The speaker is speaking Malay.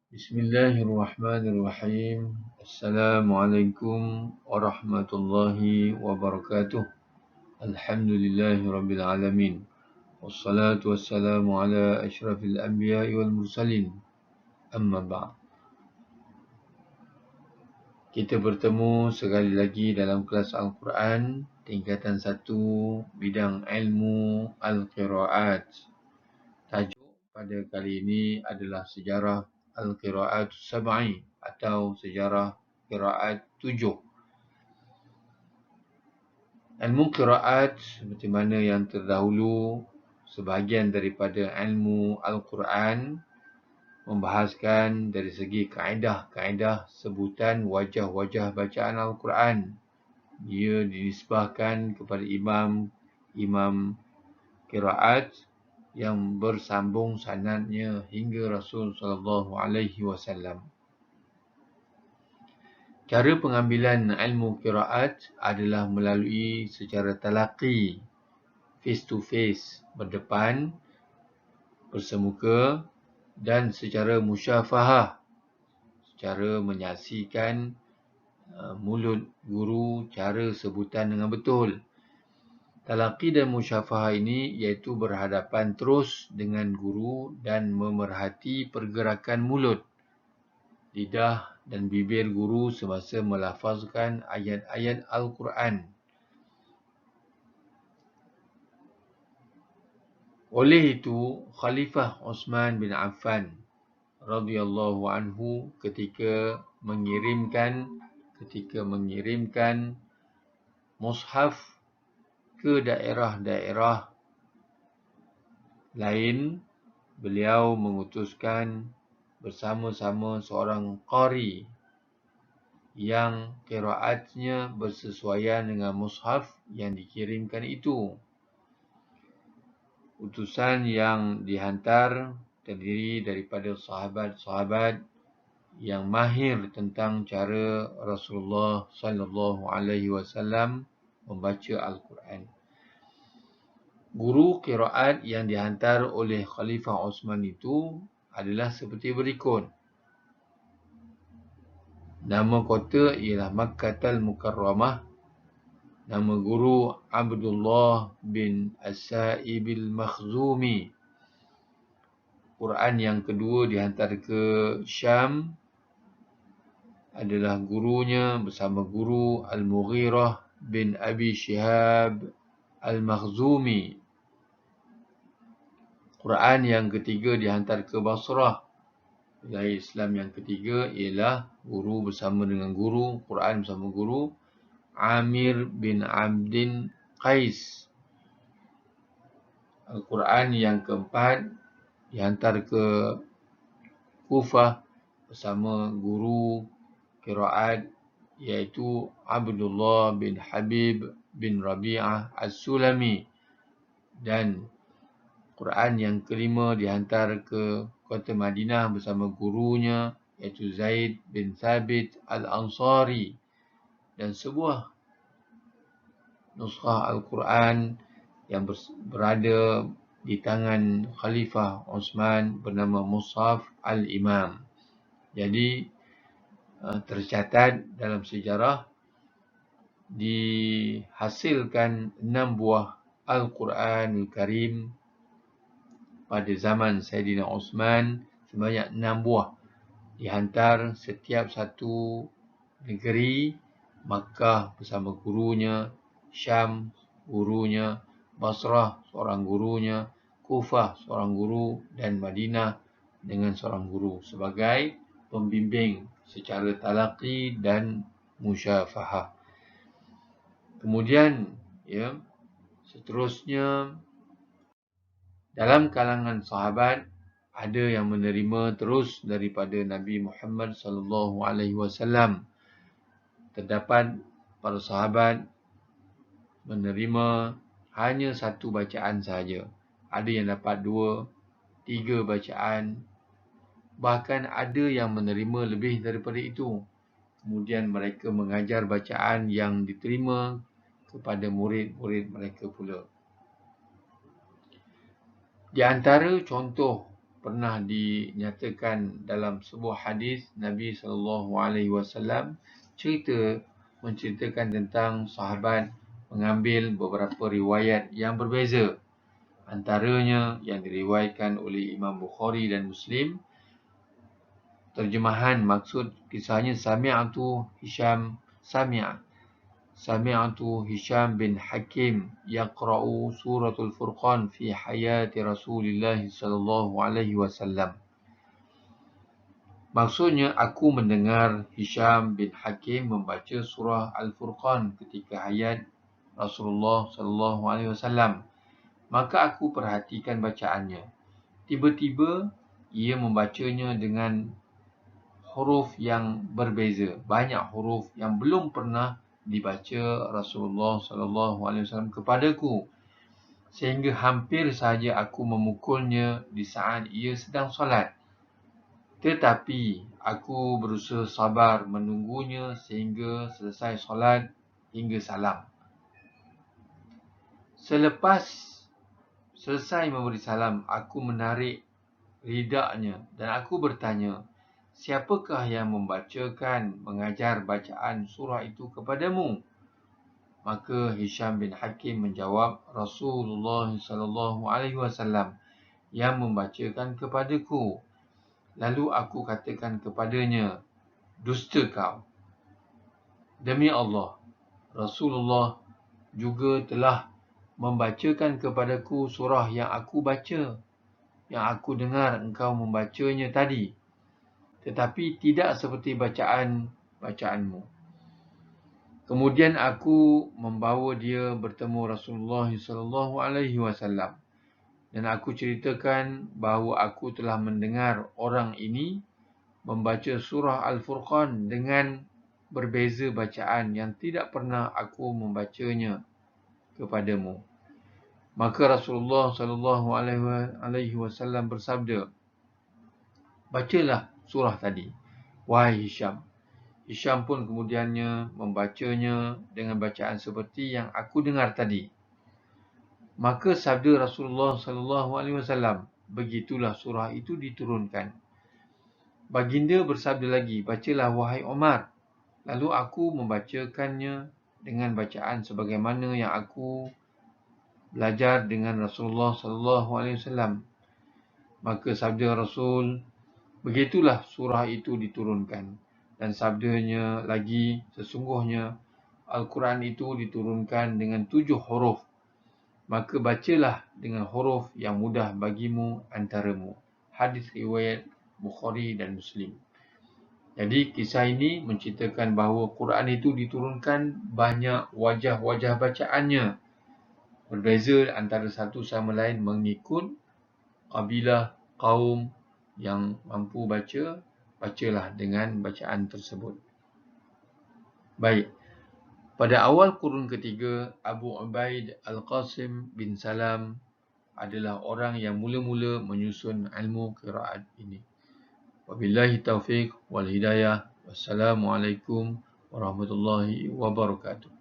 Bismillahirrahmanirrahim. Assalamualaikum warahmatullahi wabarakatuh. Alhamdulillahirabbil alamin. Wassalatu wassalamu ala asyrafil anbiya'i wal mursalin. Amma ba'd. Kita bertemu sekali lagi dalam kelas Al-Quran tingkatan 1 bidang ilmu Al-Qiraat. Tajuk pada kali ini adalah sejarah Al-Qiraat Sab'i atau sejarah Qiraat 7. Ilmu Qiraat seperti mana yang terdahulu, sebahagian daripada ilmu Al-Quran membahaskan dari segi kaedah-kaedah sebutan wajah-wajah bacaan Al-Quran. Ia dinisbahkan kepada imam Qiraat yang bersambung sanadnya hingga Rasul sallallahu alaihi wasallam. Cara pengambilan ilmu qiraat adalah melalui secara talaqi, face to face, berdepan, bersemuka, dan secara musyafahah, secara menyaksikan mulut guru cara sebutan dengan betul. Talaqi dan musyafahah ini iaitu berhadapan terus dengan guru dan memerhati pergerakan mulut, lidah dan bibir guru semasa melafazkan ayat-ayat Al-Quran. Oleh itu, Khalifah Uthman bin Affan radhiyallahu anhu ketika mengirimkan mushaf ke daerah-daerah lain, beliau mengutuskan bersama-sama seorang qari yang qiraatnya bersesuaian dengan mushaf yang dikirimkan itu. Utusan yang dihantar terdiri daripada sahabat-sahabat yang mahir tentang cara Rasulullah sallallahu alaihi wasallam membaca Al-Quran. Guru qiraat yang dihantar oleh Khalifah Uthman itu adalah seperti berikut. Nama kota ialah Makkatul Mukarramah. Nama guru Abdullah bin As-Sa'ib al-Makhzumi. Quran yang kedua dihantar ke Syam adalah gurunya bersama guru Al-Mughirah bin Abi Shihab Al-Makhzumi. Quran yang ketiga dihantar ke Basrah. Wilayah Islam yang ketiga ialah guru bersama dengan guru, Quran bersama guru Amir bin Abdin Qais. Al-Quran yang keempat dihantar ke Kufah bersama guru qiraat iaitu Abdullah bin Habib bin Rabi'ah As-Sulami. Dan Quran yang kelima dihantar ke kota Madinah bersama gurunya iaitu Zaid bin Thabit Al-Ansari. Dan sebuah nuskah Al-Quran yang berada di tangan Khalifah Uthman bernama Mushaf Al-Imam. Jadi tercatat dalam sejarah dihasilkan 6 buah Al-Quranul Karim pada zaman Sayyidina Uthman, sebanyak 6 buah dihantar setiap satu negeri. Makkah bersama gurunya, Syam gurunya, Basrah seorang gurunya, Kufah seorang guru, dan Madinah dengan seorang guru sebagai pembimbing secara talaqi dan musyafahah. Kemudian seterusnya dalam kalangan sahabat ada yang menerima terus daripada Nabi Muhammad sallallahu alaihi wasallam. Terdapat para sahabat menerima hanya satu bacaan sahaja. Ada yang dapat 2, 3 bacaan. Bahkan ada yang menerima lebih daripada itu. Kemudian mereka mengajar bacaan yang diterima kepada murid-murid mereka pula. Di antara contoh pernah dinyatakan dalam sebuah hadis Nabi SAW menceritakan tentang sahabat mengambil beberapa riwayat yang berbeza. Antaranya yang diriwayatkan oleh Imam Bukhari dan Muslim. Terjemahan maksud kisahnya Sami'atu Hisham bin Hakim yaqra'u suratul Furqan fi hayati Rasulullah sallallahu alaihi wasallam. Maksudnya, aku mendengar Hisham bin Hakim membaca surah Al-Furqan ketika hayat Rasulullah sallallahu alaihi wasallam. Maka aku perhatikan bacaannya. Tiba-tiba ia membacanya dengan huruf yang berbeza, banyak huruf yang belum pernah dibaca Rasulullah sallallahu alaihi wasallam kepadaku, sehingga hampir saja aku memukulnya di saat ia sedang solat. Tetapi aku berusaha sabar menunggunya sehingga selesai solat hingga salam. Selepas selesai memberi salam, aku menarik ridaknya dan aku bertanya, siapakah yang mengajar bacaan surah itu kepadamu? Maka Hisham bin Hakim menjawab, Rasulullah sallallahu alaihi wasallam yang membacakan kepadaku. Lalu aku katakan kepadanya, dusta kau. Demi Allah, Rasulullah juga telah membacakan kepadaku surah yang aku baca, yang aku dengar engkau membacanya tadi, tetapi tidak seperti bacaanmu. Kemudian aku membawa dia bertemu Rasulullah sallallahu alaihi wasallam dan aku ceritakan bahawa aku telah mendengar orang ini membaca surah Al-Furqan dengan berbeza bacaan yang tidak pernah aku membacanya kepadamu. Maka Rasulullah sallallahu alaihi wasallam bersabda, bacalah surah tadi, wahai Hisham. Hisham pun kemudiannya membacanya dengan bacaan seperti yang aku dengar tadi. Maka sabda Rasulullah sallallahu alaihi wasallam, begitulah surah itu diturunkan. Baginda bersabda lagi, bacalah wahai Umar. Lalu aku membacakannya dengan bacaan sebagaimana yang aku belajar dengan Rasulullah sallallahu alaihi wasallam. Maka sabda Rasul, begitulah surah itu diturunkan. Dan sabdanya lagi, sesungguhnya Al-Quran itu diturunkan dengan 7 huruf. Maka bacalah dengan huruf yang mudah bagimu antaramu. Hadis riwayat Bukhari dan Muslim. Jadi kisah ini menceritakan bahawa Quran itu diturunkan banyak wajah-wajah bacaannya. Berbeza antara satu sama lain mengikut kabilah, kaum yang mampu baca, bacalah dengan bacaan tersebut. Baik. Pada awal kurun ketiga, Abu Ubaid Al-Qasim bin Salam adalah orang yang mula-mula menyusun ilmu qiraat ini. Wabillahi taufiq wal hidayah. Wassalamualaikum warahmatullahi wabarakatuh.